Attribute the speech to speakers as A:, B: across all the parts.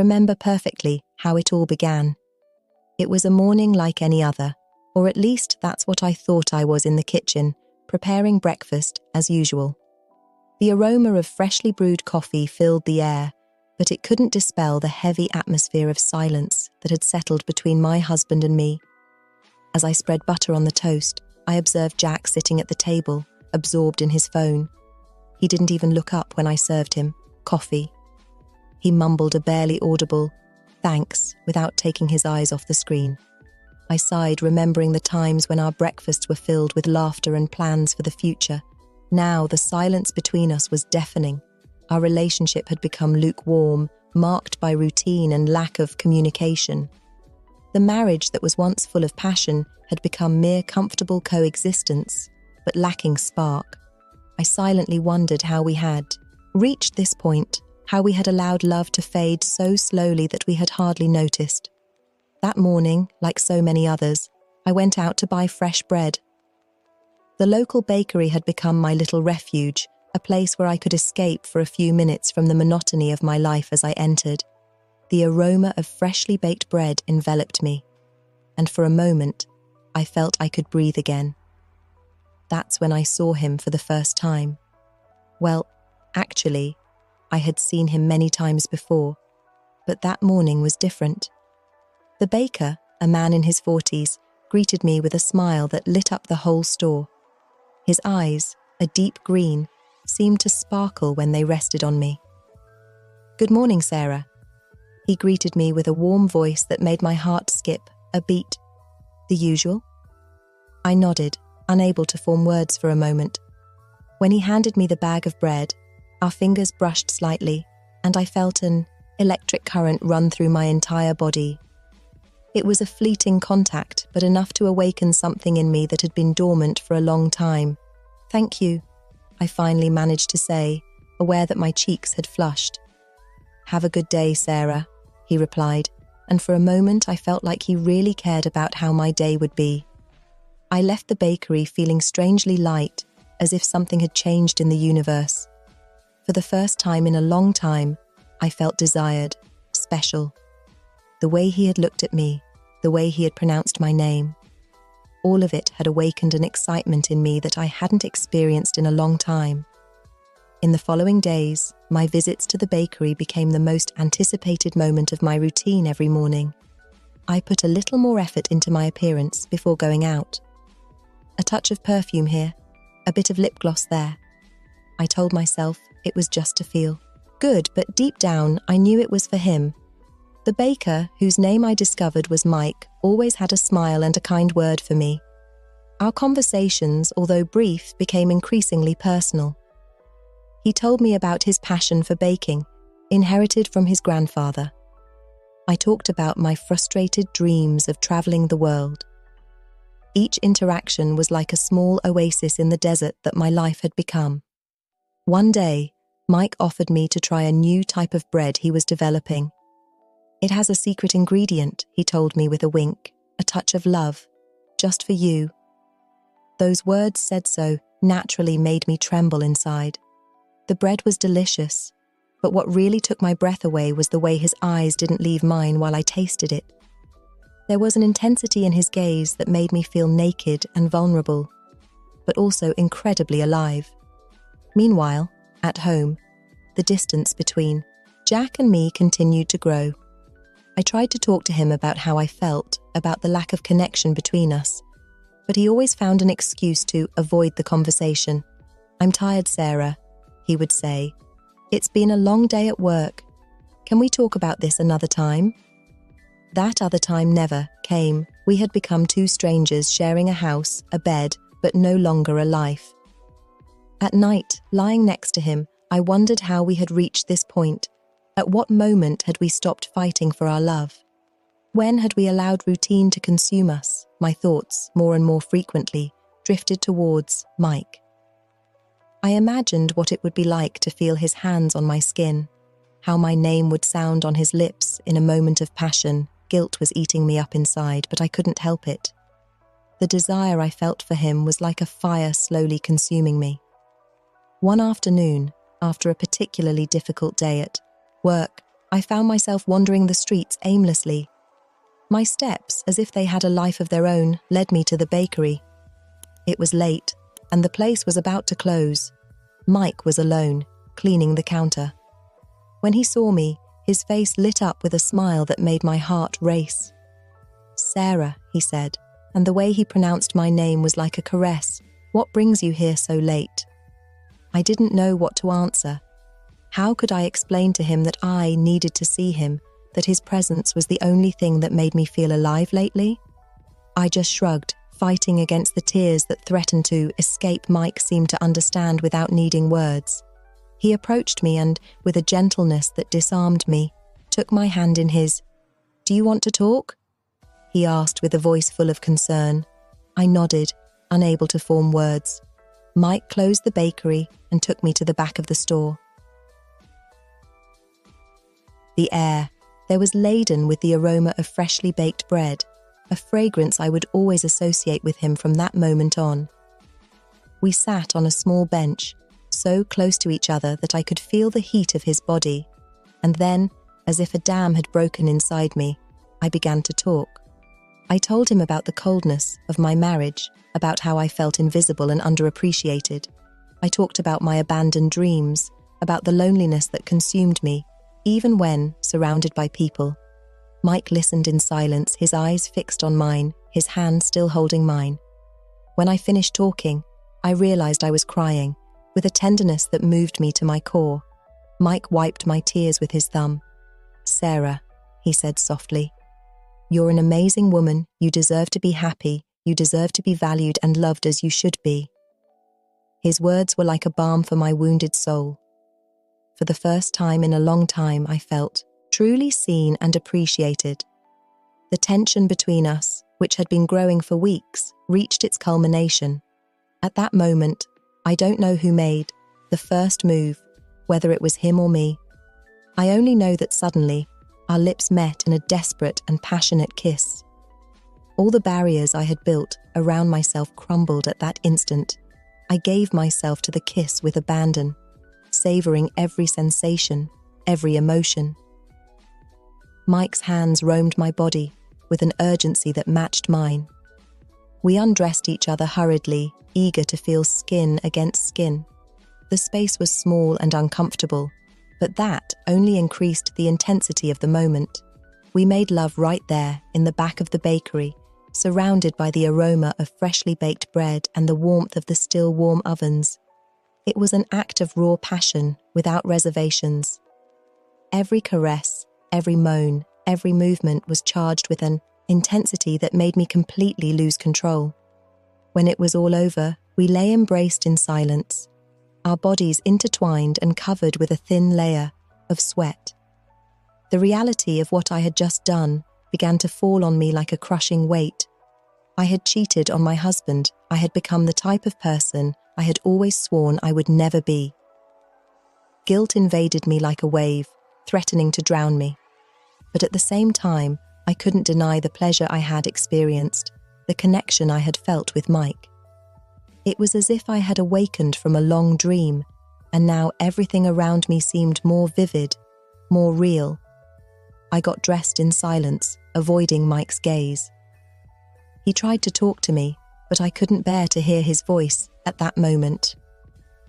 A: remember perfectly how it all began. It was a morning like any other, or at least that's what I thought I was in the kitchen, preparing breakfast as usual. The aroma of freshly brewed coffee filled the air, but it couldn't dispel the heavy atmosphere of silence that had settled between my husband and me. As I spread butter on the toast, I observed Jack sitting at the table, absorbed in his phone. He didn't even look up when I served him coffee. He mumbled a barely audible, "Thanks," without taking his eyes off the screen. I sighed, remembering the times when our breakfasts were filled with laughter and plans for the future. Now, the silence between us was deafening. Our relationship had become lukewarm, marked by routine and lack of communication. The marriage that was once full of passion had become mere comfortable coexistence, but lacking spark. I silently wondered how we had reached this point, how we had allowed love to fade so slowly that we had hardly noticed. That morning, like so many others, I went out to buy fresh bread. The local bakery had become my little refuge, a place where I could escape for a few minutes from the monotony of my life as I entered. The aroma of freshly baked bread enveloped me, and for a moment, I felt I could breathe again. That's when I saw him for the first time. Well, actually, I had seen him many times before, but that morning was different. The baker, a man in his 40s, greeted me with a smile that lit up the whole store. His eyes, a deep green, seemed to sparkle when they rested on me. "Good morning, Sarah." He greeted me with a warm voice that made my heart skip a beat. "The usual?" I nodded, unable to form words for a moment. When he handed me the bag of bread, our fingers brushed slightly, and I felt an electric current run through my entire body. It was a fleeting contact, but enough to awaken something in me that had been dormant for a long time. "Thank you," I finally managed to say, aware that my cheeks had flushed. "Have a good day, Sarah," he replied, and for a moment I felt like he really cared about how my day would be. I left the bakery feeling strangely light, as if something had changed in the universe. For the first time in a long time, I felt desired, special. The way he had looked at me, the way he had pronounced my name, all of it had awakened an excitement in me that I hadn't experienced in a long time. In the following days, my visits to the bakery became the most anticipated moment of my routine every morning. I put a little more effort into my appearance before going out. A touch of perfume here, a bit of lip gloss there. I told myself it was just to feel good, but deep down I knew it was for him. The baker, whose name I discovered was Mike, always had a smile and a kind word for me. Our conversations, although brief, became increasingly personal. He told me about his passion for baking, inherited from his grandfather. I talked about my frustrated dreams of traveling the world. Each interaction was like a small oasis in the desert that my life had become. One day, Mike offered me to try a new type of bread he was developing. "It has a secret ingredient," he told me with a wink, "a touch of love, just for you." Those words, said so naturally, made me tremble inside. The bread was delicious, but what really took my breath away was the way his eyes didn't leave mine while I tasted it. There was an intensity in his gaze that made me feel naked and vulnerable, but also incredibly alive. Meanwhile, at home, the distance between Jack and me continued to grow. I tried to talk to him about how I felt, about the lack of connection between us, but he always found an excuse to avoid the conversation. "I'm tired, Sarah," he would say. "It's been a long day at work. Can we talk about this another time?" That other time never came. We had become two strangers sharing a house, a bed, but no longer a life. At night, lying next to him, I wondered how we had reached this point. At what moment had we stopped fighting for our love? When had we allowed routine to consume us? My thoughts, more and more frequently, drifted towards Mike. I imagined what it would be like to feel his hands on my skin, how my name would sound on his lips in a moment of passion. Guilt was eating me up inside, but I couldn't help it. The desire I felt for him was like a fire slowly consuming me. One afternoon, after a particularly difficult day at work, I found myself wandering the streets aimlessly. My steps, as if they had a life of their own, led me to the bakery. It was late, and the place was about to close. Mike was alone, cleaning the counter. When he saw me, his face lit up with a smile that made my heart race. "Sarah," he said, and the way he pronounced my name was like a caress. "What brings you here so late?" I didn't know what to answer. How could I explain to him that I needed to see him, that his presence was the only thing that made me feel alive lately? I just shrugged, fighting against the tears that threatened to escape. Mike seemed to understand without needing words. He approached me and, with a gentleness that disarmed me, took my hand in his. "Do you want to talk?" he asked with a voice full of concern. I nodded, unable to form words. Mike closed the bakery and took me to the back of the store. The air, there was laden with the aroma of freshly baked bread, a fragrance I would always associate with him from that moment on. We sat on a small bench, so close to each other that I could feel the heat of his body, and then, as if a dam had broken inside me, I began to talk. I told him about the coldness of my marriage, about how I felt invisible and underappreciated. I talked about my abandoned dreams, about the loneliness that consumed me, even when surrounded by people. Mike listened in silence, his eyes fixed on mine, his hand still holding mine. When I finished talking, I realized I was crying, with a tenderness that moved me to my core. Mike wiped my tears with his thumb. "Sarah," he said softly, "you're an amazing woman. You deserve to be happy. You deserve to be valued and loved as you should be." His words were like a balm for my wounded soul. For the first time in a long time, I felt truly seen and appreciated. The tension between us, which had been growing for weeks, reached its culmination. At that moment, I don't know who made the first move, whether it was him or me. I only know that suddenly, our lips met in a desperate and passionate kiss. All the barriers I had built around myself crumbled at that instant. I gave myself to the kiss with abandon, savoring every sensation, every emotion. Mike's hands roamed my body with an urgency that matched mine. We undressed each other hurriedly, eager to feel skin against skin. The space was small and uncomfortable, but that only increased the intensity of the moment. We made love right there in the back of the bakery, surrounded by the aroma of freshly baked bread and the warmth of the still warm ovens. It was an act of raw passion without reservations. Every caress, every moan, every movement was charged with an intensity that made me completely lose control. When it was all over, we lay embraced in silence, our bodies intertwined and covered with a thin layer of sweat. The reality of what I had just done began to fall on me like a crushing weight. I had cheated on my husband. I had become the type of person I had always sworn I would never be. Guilt invaded me like a wave, threatening to drown me. But at the same time, I couldn't deny the pleasure I had experienced, the connection I had felt with Mike. It was as if I had awakened from a long dream, and now everything around me seemed more vivid, more real. I got dressed in silence, avoiding Mike's gaze. He tried to talk to me, but I couldn't bear to hear his voice at that moment.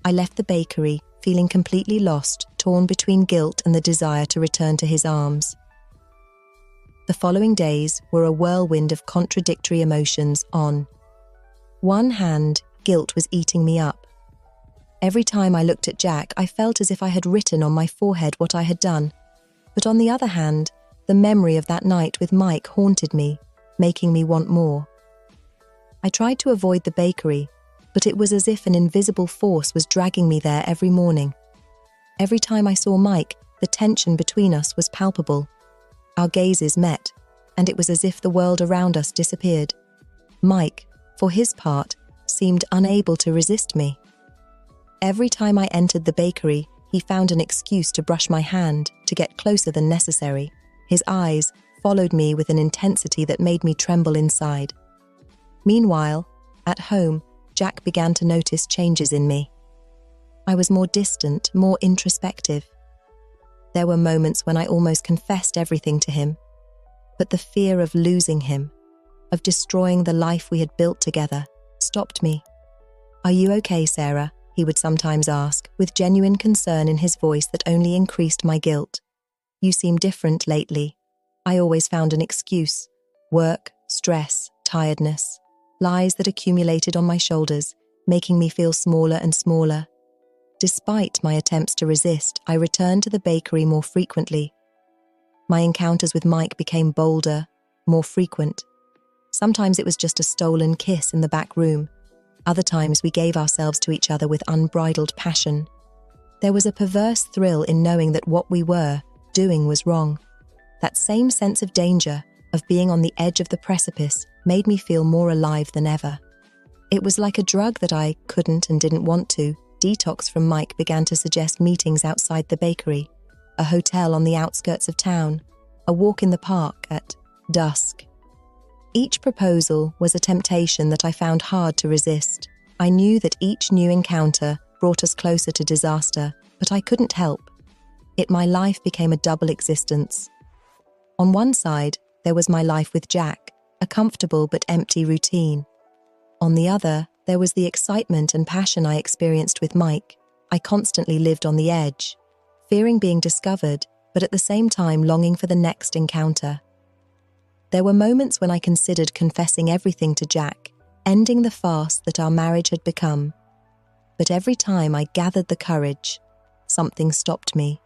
A: I left the bakery, feeling completely lost, torn between guilt and the desire to return to his arms. The following days were a whirlwind of contradictory emotions. On one hand, guilt was eating me up. Every time I looked at Jack, I felt as if I had written on my forehead what I had done. But on the other hand, the memory of that night with Mike haunted me, making me want more. I tried to avoid the bakery, but it was as if an invisible force was dragging me there every morning. Every time I saw Mike, the tension between us was palpable. Our gazes met, and it was as if the world around us disappeared. Mike, for his part, seemed unable to resist me. Every time I entered the bakery, he found an excuse to brush my hand, to get closer than necessary. His eyes followed me with an intensity that made me tremble inside. Meanwhile, at home, Jack began to notice changes in me. I was more distant, more introspective. There were moments when I almost confessed everything to him, but the fear of losing him, of destroying the life we had built together, stopped me. "Are you okay, Sarah?" he would sometimes ask, with genuine concern in his voice that only increased my guilt. "You seem different lately." I always found an excuse: work, stress, tiredness, lies that accumulated on my shoulders, making me feel smaller and smaller. Despite my attempts to resist, I returned to the bakery more frequently. My encounters with Mike became bolder, more frequent. Sometimes it was just a stolen kiss in the back room. Other times we gave ourselves to each other with unbridled passion. There was a perverse thrill in knowing that what we were doing was wrong. That same sense of danger, of being on the edge of the precipice, made me feel more alive than ever. It was like a drug that I couldn't and didn't want to. Detox from Mike began to suggest meetings outside the bakery, a hotel on the outskirts of town, a walk in the park at dusk. Each proposal was a temptation that I found hard to resist. I knew that each new encounter brought us closer to disaster, but I couldn't help. My life became a double existence. On one side, there was my life with Jack, a comfortable but empty routine. On the other, there was the excitement and passion I experienced with Mike. I constantly lived on the edge, fearing being discovered, but at the same time longing for the next encounter. There were moments when I considered confessing everything to Jack, ending the farce that our marriage had become. But every time I gathered the courage, something stopped me.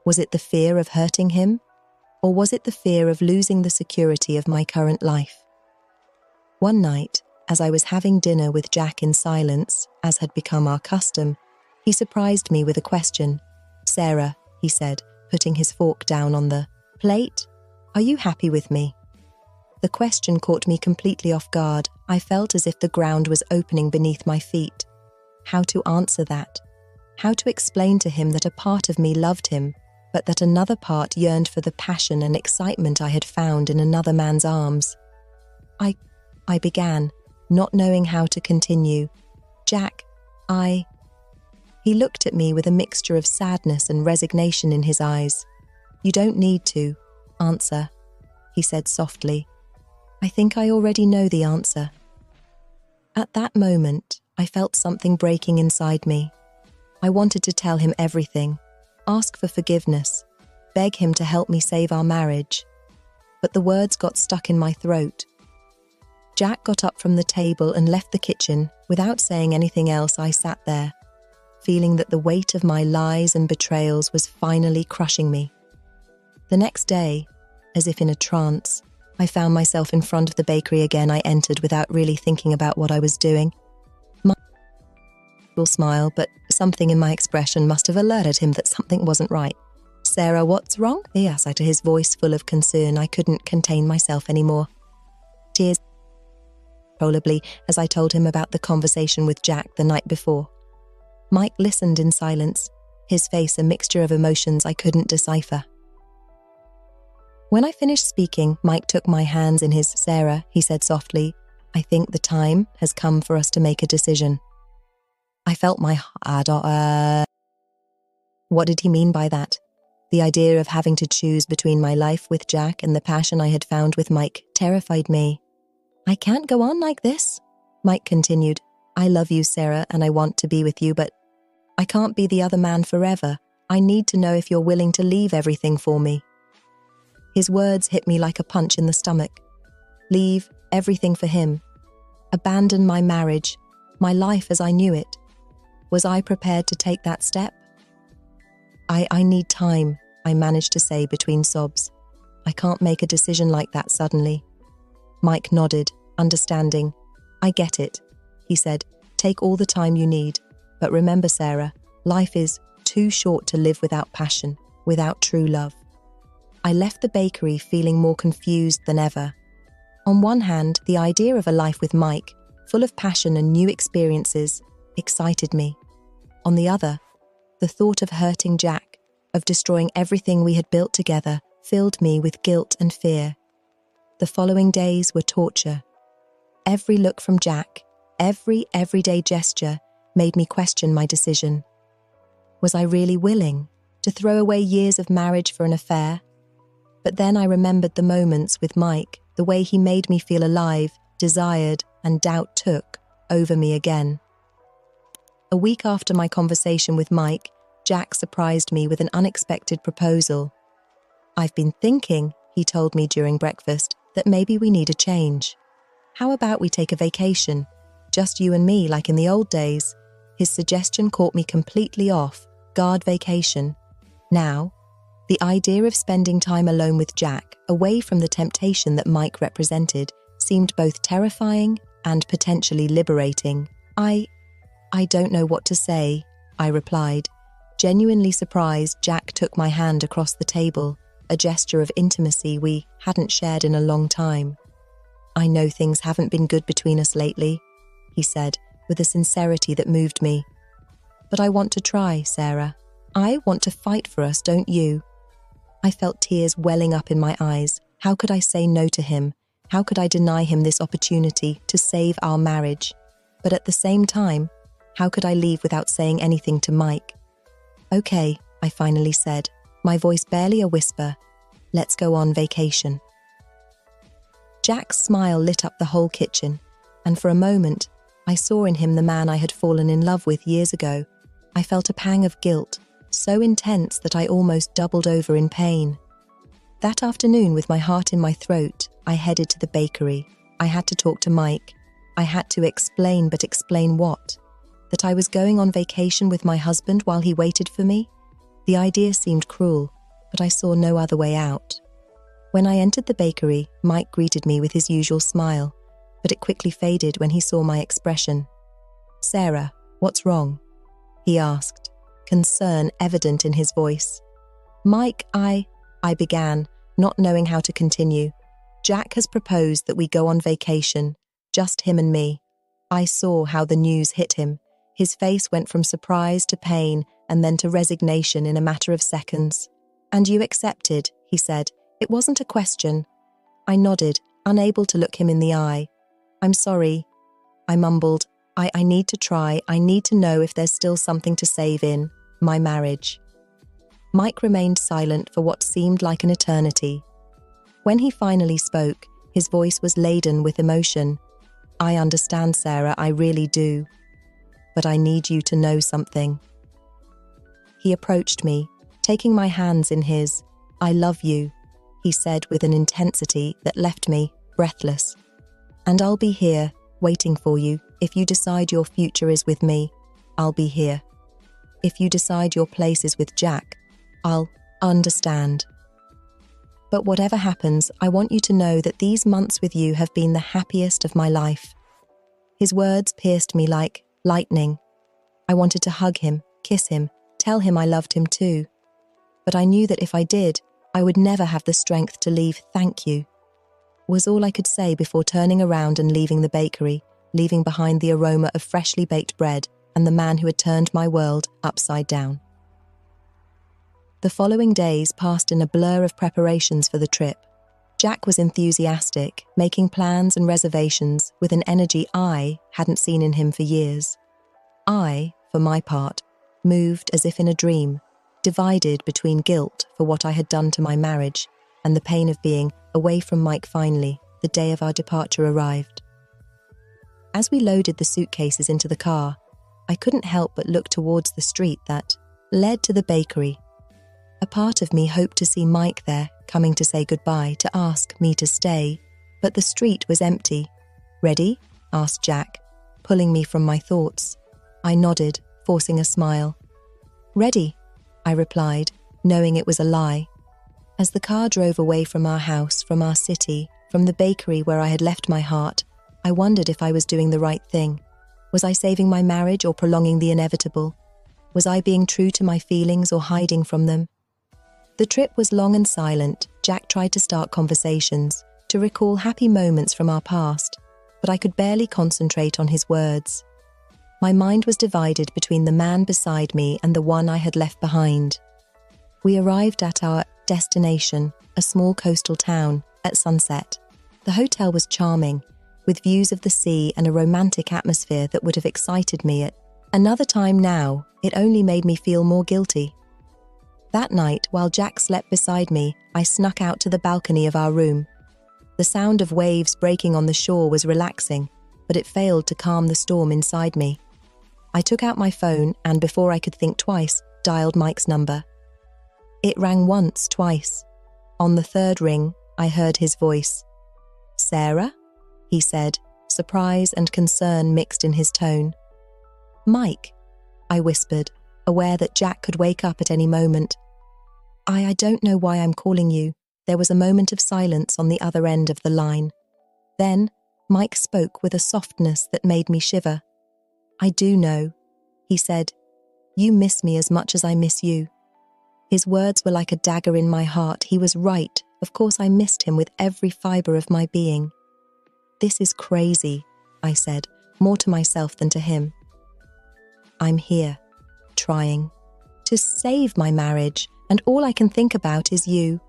A: Was it the fear of hurting him? Or was it the fear of losing the security of my current life? One night, as I was having dinner with Jack in silence, as had become our custom, he surprised me with a question. "Sarah," he said, putting his fork down on the plate, "are you happy with me?" The question caught me completely off guard. I felt as if the ground was opening beneath my feet. How to answer that? How to explain to him that a part of me loved him, but that another part yearned for the passion and excitement I had found in another man's arms? I began, not knowing how to continue. "Jack, He looked at me with a mixture of sadness and resignation in his eyes. "You don't need to answer," he said softly. "I think I already know the answer." At that moment, I felt something breaking inside me. I wanted to tell him everything, ask for forgiveness, beg him to help me save our marriage. But the words got stuck in my throat. Jack got up from the table and left the kitchen. Without saying anything else, I sat there, feeling that the weight of my lies and betrayals was finally crushing me. The next day, as if in a trance, I found myself in front of the bakery again. I entered without really thinking about what I was doing. My will smile, but something in my expression must have alerted him that something wasn't right. "Sarah, what's wrong?" he asked, his voice full of concern. I couldn't contain myself anymore. Tears uncontrollably as I told him about the conversation with Jack the night before. Mike listened in silence, his face a mixture of emotions I couldn't decipher. When I finished speaking, Mike took my hands in his. "Sarah," he said softly, "I think the time has come for us to make a decision." I felt my heart. What did he mean by that? The idea of having to choose between my life with Jack and the passion I had found with Mike terrified me. "I can't go on like this," Mike continued. "I love you, Sarah, and I want to be with you, but I can't be the other man forever. I need to know if you're willing to leave everything for me." His words hit me like a punch in the stomach. Leave everything for him. Abandon my marriage, my life as I knew it. Was I prepared to take that step? I need time, I managed to say between sobs. "I can't make a decision like that suddenly." Mike nodded, understanding. "I get it," he said. "Take all the time you need. But remember, Sarah, life is too short to live without passion, without true love." I left the bakery feeling more confused than ever. On one hand, the idea of a life with Mike, full of passion and new experiences, excited me. On the other, the thought of hurting Jack, of destroying everything we had built together, filled me with guilt and fear. The following days were torture. Every look from Jack, every everyday gesture, made me question my decision. Was I really willing? To throw away years of marriage for an affair? But then I remembered the moments with Mike, the way he made me feel alive, desired, and doubt took over me again. A week after my conversation with Mike, Jack surprised me with an unexpected proposal. "I've been thinking," he told me during breakfast, "that maybe we need a change. How about we take a vacation? Just you and me, like in the old days." His suggestion caught me completely off guard. Vacation. Now, the idea of spending time alone with Jack, away from the temptation that Mike represented, seemed both terrifying and potentially liberating. I don't know what to say," I replied. Genuinely surprised, Jack took my hand across the table, a gesture of intimacy we hadn't shared in a long time. "I know things haven't been good between us lately," he said, with a sincerity that moved me. "But I want to try, Sarah. I want to fight for us, don't you?" I felt tears welling up in my eyes. How could I say no to him? How could I deny him this opportunity to save our marriage? But at the same time, how could I leave without saying anything to Mike? "Okay," I finally said, my voice barely a whisper. "Let's go on vacation." Jack's smile lit up the whole kitchen, and for a moment, I saw in him the man I had fallen in love with years ago. I felt a pang of guilt, so intense that I almost doubled over in pain. That afternoon, with my heart in my throat, I headed to the bakery. I had to talk to Mike. I had to explain, but explain what? That I was going on vacation with my husband while he waited for me? The idea seemed cruel, but I saw no other way out. When I entered the bakery, Mike greeted me with his usual smile, but it quickly faded when he saw my expression. "Sarah, what's wrong?" he asked, concern evident in his voice. "Mike, I began, not knowing how to continue. "Jack has proposed that we go on vacation, just him and me." I saw how the news hit him. His face went from surprise to pain and then to resignation in a matter of seconds. "And you accepted," he said. "It wasn't a question." I nodded, unable to look him in the eye. "I'm sorry," I mumbled. I need to try. I need to know if there's still something to save in my marriage." Mike remained silent for what seemed like an eternity. When he finally spoke, his voice was laden with emotion. "I understand, Sarah, I really do. But I need you to know something." He approached me, taking my hands in his. "I love you," he said with an intensity that left me breathless. "And I'll be here, waiting for you. If you decide your future is with me, I'll be here. If you decide your place is with Jack, I'll understand. But whatever happens, I want you to know that these months with you have been the happiest of my life." His words pierced me like lightning. I wanted to hug him, kiss him, tell him I loved him too. But I knew that if I did, I would never have the strength to leave "thank you" was all I could say before turning around and leaving the bakery, leaving behind the aroma of freshly baked bread and the man who had turned my world upside down. The following days passed in a blur of preparations for the trip. Jack was enthusiastic, making plans and reservations with an energy I hadn't seen in him for years. I, for my part, moved as if in a dream, divided between guilt for what I had done to my marriage and the pain of being away from Mike. Finally, the day of our departure arrived. As we loaded the suitcases into the car, I couldn't help but look towards the street that led to the bakery. A part of me hoped to see Mike there, coming to say goodbye, to ask me to stay, but the street was empty. "Ready?" asked Jack, pulling me from my thoughts. I nodded, forcing a smile. "Ready," I replied, knowing it was a lie. As the car drove away from our house, from our city, from the bakery where I had left my heart, I wondered if I was doing the right thing. Was I saving my marriage or prolonging the inevitable? Was I being true to my feelings or hiding from them? The trip was long and silent. Jack tried to start conversations, to recall happy moments from our past, but I could barely concentrate on his words. My mind was divided between the man beside me and the one I had left behind. We arrived at our destination, a small coastal town, at sunset. The hotel was charming, with views of the sea and a romantic atmosphere that would have excited me at another time. Now, it only made me feel more guilty. That night, while Jack slept beside me, I snuck out to the balcony of our room. The sound of waves breaking on the shore was relaxing, but it failed to calm the storm inside me. I took out my phone and, before I could think twice, dialed Mike's number. It rang once, twice. On the third ring, I heard his voice. "Sarah?" he said, surprise and concern mixed in his tone. "Mike," I whispered, aware that Jack could wake up at any moment. I don't know why I'm calling you." There was a moment of silence on the other end of the line. Then, Mike spoke with a softness that made me shiver. "I do know," he said. "You miss me as much as I miss you." His words were like a dagger in my heart. He was right. Of course I missed him with every fibre of my being. "This is crazy," I said, more to myself than to him. "I'm here, trying to save my marriage, and all I can think about is you."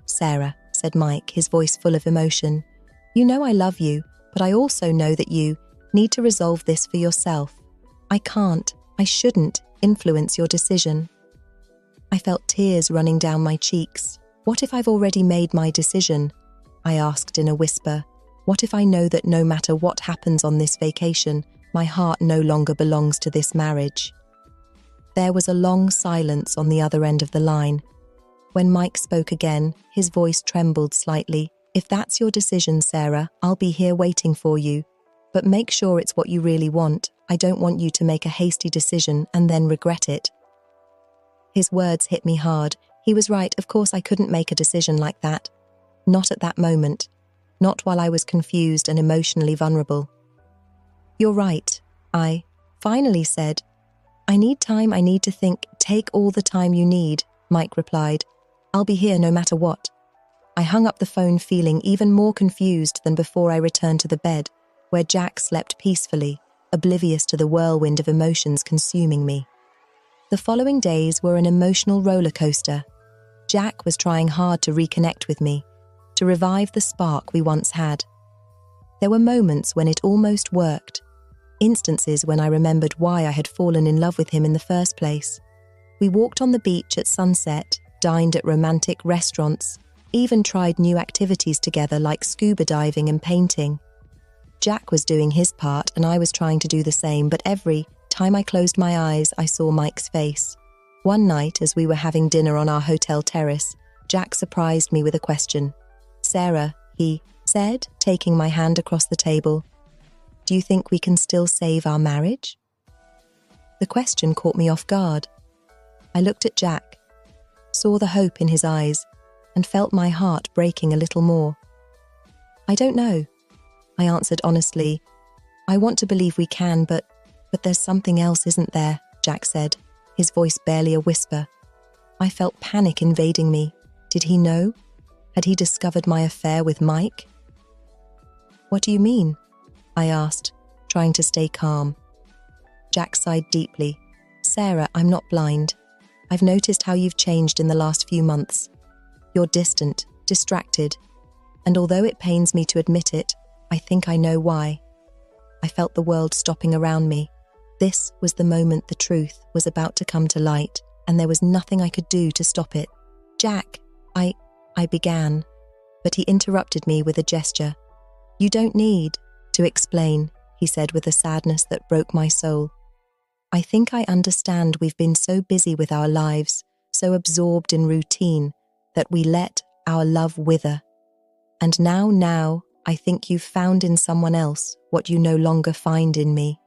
A: "Sarah," said Mike, his voice full of emotion, "you know I love you, but I also know that you need to resolve this for yourself. I shouldn't influence your decision." I felt tears running down my cheeks. "What if I've already made my decision?" I asked in a whisper. "What if I know that no matter what happens on this vacation, my heart no longer belongs to this marriage?" There was a long silence on the other end of the line. When Mike spoke again, his voice trembled slightly. "If that's your decision, Sarah, I'll be here waiting for you. But make sure it's what you really want. I don't want you to make a hasty decision and then regret it." His words hit me hard. He was right. Of course I couldn't make a decision like that. Not at that moment. Not while I was confused and emotionally vulnerable. "You're right," I finally said. "I need time. I need to think." "Take all the time you need," Mike replied. "I'll be here no matter what." I hung up the phone feeling even more confused than before I returned to the bed, where Jack slept peacefully, oblivious to the whirlwind of emotions consuming me. The following days were an emotional roller coaster. Jack was trying hard to reconnect with me, to revive the spark we once had. There were moments when it almost worked, instances when I remembered why I had fallen in love with him in the first place. We walked on the beach at sunset, dined at romantic restaurants, even tried new activities together like scuba diving and painting. Jack was doing his part and I was trying to do the same, but every time I closed my eyes, I saw Mike's face. One night, as we were having dinner on our hotel terrace, Jack surprised me with a question. "Sarah," he said, taking my hand across the table, "do you think we can still save our marriage?" The question caught me off guard. I looked at Jack, saw the hope in his eyes, and felt my heart breaking a little more. "I don't know," I answered honestly. "I want to believe we can, but there's something else, isn't there?" Jack said, his voice barely a whisper. I felt panic invading me. Did he know? Had he discovered my affair with Mike? "What do you mean?" I asked, trying to stay calm. Jack sighed deeply. "Sarah, I'm not blind. I've noticed how you've changed in the last few months. You're distant, distracted, and although it pains me to admit it, I think I know why." I felt the world stopping around me. This was the moment the truth was about to come to light, and there was nothing I could do to stop it. "Jack, I began, but he interrupted me with a gesture. "You don't need to explain," he said with a sadness that broke my soul. "I think I understand we've been so busy with our lives, so absorbed in routine, that we let our love wither. And now, I think you've found in someone else what you no longer find in me."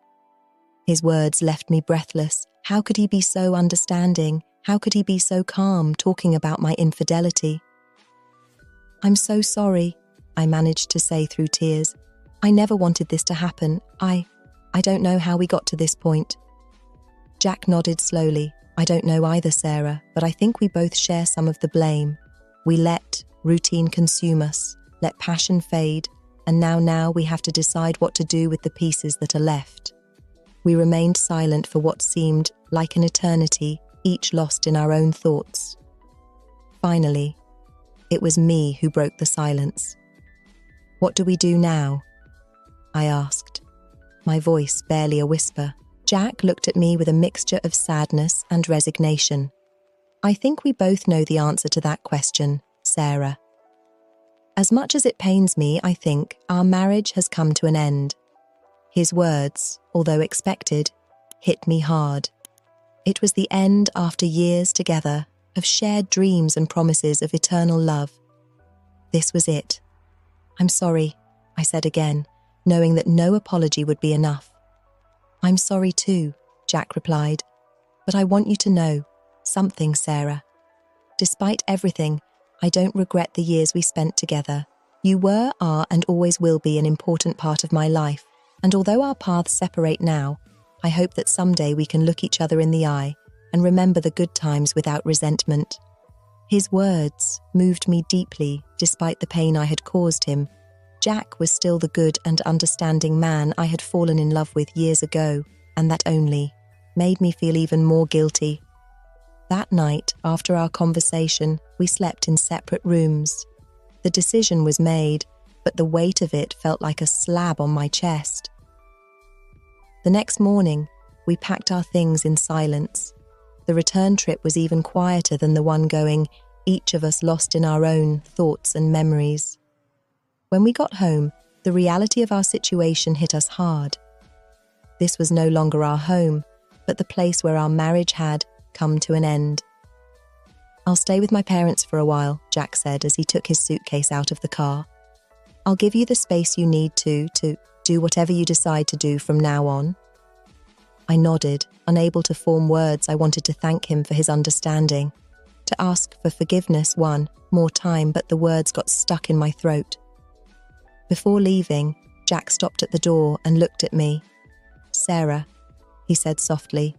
A: His words left me breathless. How could he be so understanding? How could he be so calm, talking about my infidelity? "I'm so sorry," I managed to say through tears. "I never wanted this to happen. I don't know how we got to this point." Jack nodded slowly. "I don't know either, Sarah, but I think we both share some of the blame. We let routine consume us, let passion fade, and now we have to decide what to do with the pieces that are left." We remained silent for what seemed like an eternity, each lost in our own thoughts. Finally, it was me who broke the silence. "What do we do now?" I asked, my voice barely a whisper. Jack looked at me with a mixture of sadness and resignation. I think we both know the answer to that question, Sarah. As much as it pains me, I think our marriage has come to an end. His words, although expected, hit me hard. It was the end after years together of shared dreams and promises of eternal love. This was it. I'm sorry, I said again, knowing that no apology would be enough. I'm sorry too, Jack replied, but I want you to know something, Sarah. Despite everything, I don't regret the years we spent together. You were, are, and always will be an important part of my life, and although our paths separate now, I hope that someday we can look each other in the eye and remember the good times without resentment. His words moved me deeply despite the pain I had caused him. Jack was still the good and understanding man I had fallen in love with years ago, and that only made me feel even more guilty. That night, after our conversation, we slept in separate rooms. The decision was made, but the weight of it felt like a slab on my chest. The next morning, we packed our things in silence. The return trip was even quieter than the one going, each of us lost in our own thoughts and memories. When we got home, the reality of our situation hit us hard. This was no longer our home, but the place where our marriage had come to an end. I'll stay with my parents for a while, Jack said as he took his suitcase out of the car. I'll give you the space you need to do whatever you decide to do from now on. I nodded, unable to form words. I wanted to thank him for his understanding, to ask for forgiveness one more time, but the words got stuck in my throat. Before leaving, Jack stopped at the door and looked at me. Sarah, he said softly,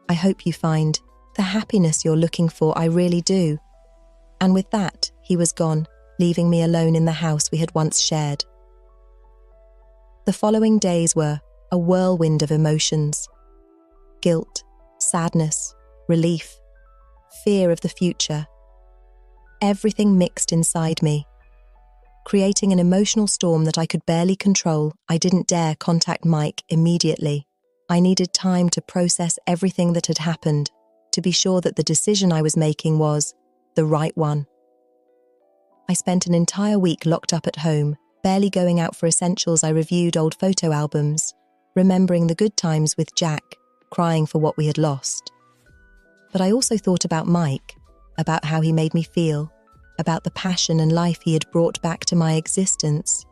A: I hope you find the happiness you're looking for, I really do. And with that, he was gone, leaving me alone in the house we had once shared. The following days were a whirlwind of emotions. Guilt, sadness, relief, fear of the future. Everything mixed inside me. Creating an emotional storm that I could barely control, I didn't dare contact Mike immediately. I needed time to process everything that had happened, to be sure that the decision I was making was the right one. I spent an entire week locked up at home, barely going out for essentials. I reviewed old photo albums, remembering the good times with Jack, crying for what we had lost. But I also thought about Mike, about how he made me feel, about the passion and life he had brought back to my existence.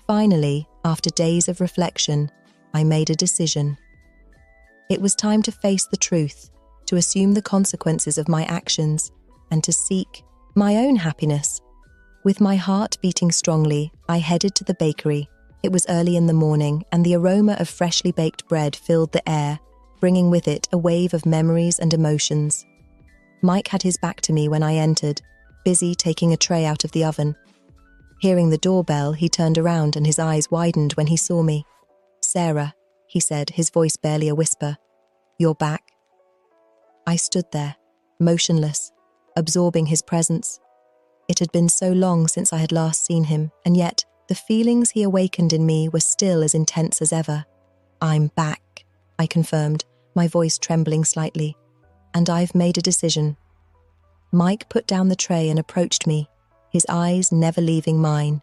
A: Finally, after days of reflection, I made a decision. It was time to face the truth, to assume the consequences of my actions, and to seek my own happiness. With my heart beating strongly, I headed to the bakery. It was early in the morning, and the aroma of freshly baked bread filled the air, bringing with it a wave of memories and emotions. Mike had his back to me when I entered, busy taking a tray out of the oven. Hearing the doorbell, he turned around and his eyes widened when he saw me. Sarah, he said, his voice barely a whisper. You're back? I stood there, motionless, absorbing his presence. It had been so long since I had last seen him, and yet the feelings he awakened in me were still as intense as ever. I'm back, I confirmed, my voice trembling slightly. And I've made a decision. Mike put down the tray and approached me, his eyes never leaving mine.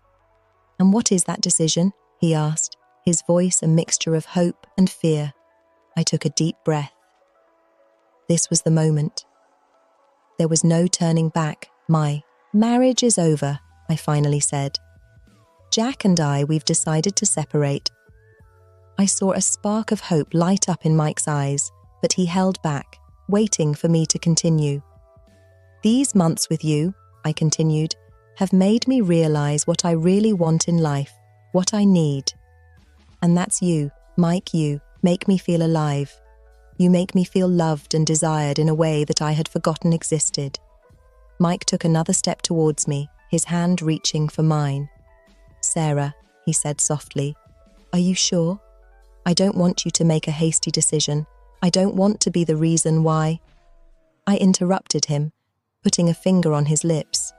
A: And what is that decision? He asked, his voice a mixture of hope and fear. I took a deep breath. This was the moment. There was no turning back. My marriage is over, I finally said. Jack and we've decided to separate. I saw a spark of hope light up in Mike's eyes, but he held back, waiting for me to continue. These months with you, I continued, have made me realize what I really want in life, what I need. And that's you, Mike. You make me feel alive. You make me feel loved and desired in a way that I had forgotten existed. Mike took another step towards me, his hand reaching for mine. Sarah, he said softly, are you sure? I don't want you to make a hasty decision. I don't want to be the reason why. I interrupted him, putting a finger on his lips.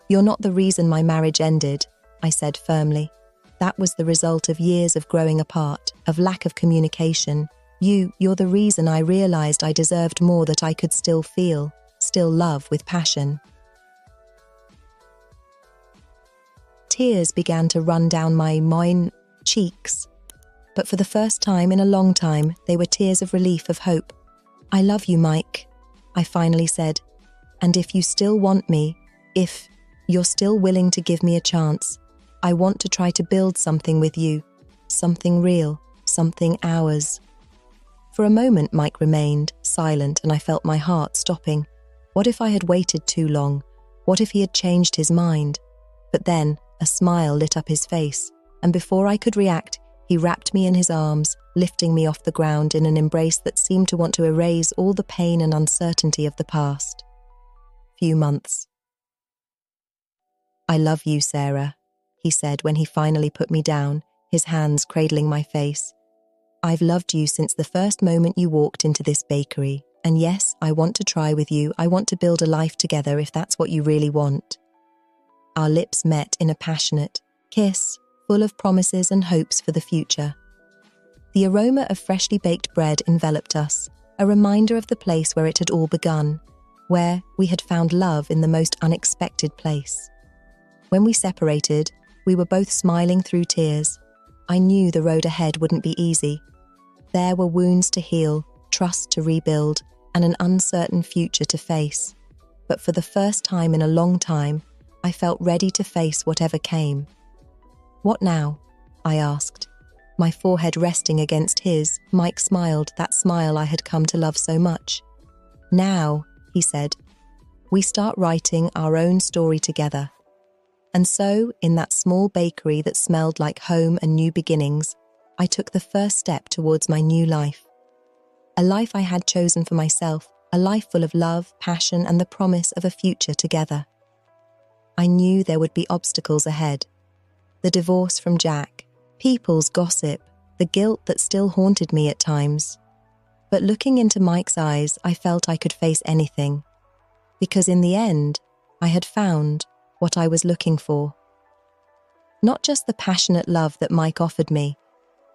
A: You're not the reason my marriage ended, I said firmly. That was the result of years of growing apart, of lack of communication. You're the reason I realized I deserved more, that I could still feel still love with passion. Tears began to run down my cheeks, but for the first time in a long time, they were tears of relief, of hope. "I love you, Mike," I finally said, "and if you still want me, if you're still willing to give me a chance, I want to try to build something with you, something real, something ours." For a moment, Mike remained silent, and I felt my heart stopping. What if I had waited too long? What if he had changed his mind? But then a smile lit up his face, and before I could react, he wrapped me in his arms, lifting me off the ground in an embrace that seemed to want to erase all the pain and uncertainty of the past few months. "I love you, Sarah," he said when he finally put me down, his hands cradling my face. "I've loved you since the first moment you walked into this bakery. And yes, I want to try with you. I want to build a life together if that's what you really want." Our lips met in a passionate kiss, full of promises and hopes for the future. The aroma of freshly baked bread enveloped us, a reminder of the place where it had all begun, where we had found love in the most unexpected place. When we separated, we were both smiling through tears. I knew the road ahead wouldn't be easy. There were wounds to heal, trust to rebuild, and an uncertain future to face. But for the first time in a long time, I felt ready to face whatever came. "What now?" I asked, my forehead resting against his. Mike smiled, that smile I had come to love so much. "Now," he said, "we start writing our own story together." And so, in that small bakery that smelled like home and new beginnings, I took the first step towards my new life. A life I had chosen for myself, a life full of love, passion, and the promise of a future together. I knew there would be obstacles ahead. The divorce from Jack, people's gossip, the guilt that still haunted me at times. But looking into Mike's eyes, I felt I could face anything. Because in the end, I had found what I was looking for. Not just the passionate love that Mike offered me,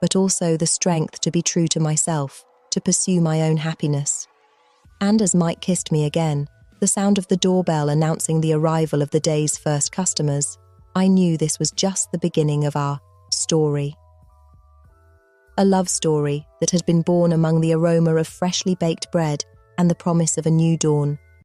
A: but also the strength to be true to myself, to pursue my own happiness. And as Mike kissed me again, the sound of the doorbell announcing the arrival of the day's first customers, I knew this was just the beginning of our story. A love story that had been born among the aroma of freshly baked bread and the promise of a new dawn,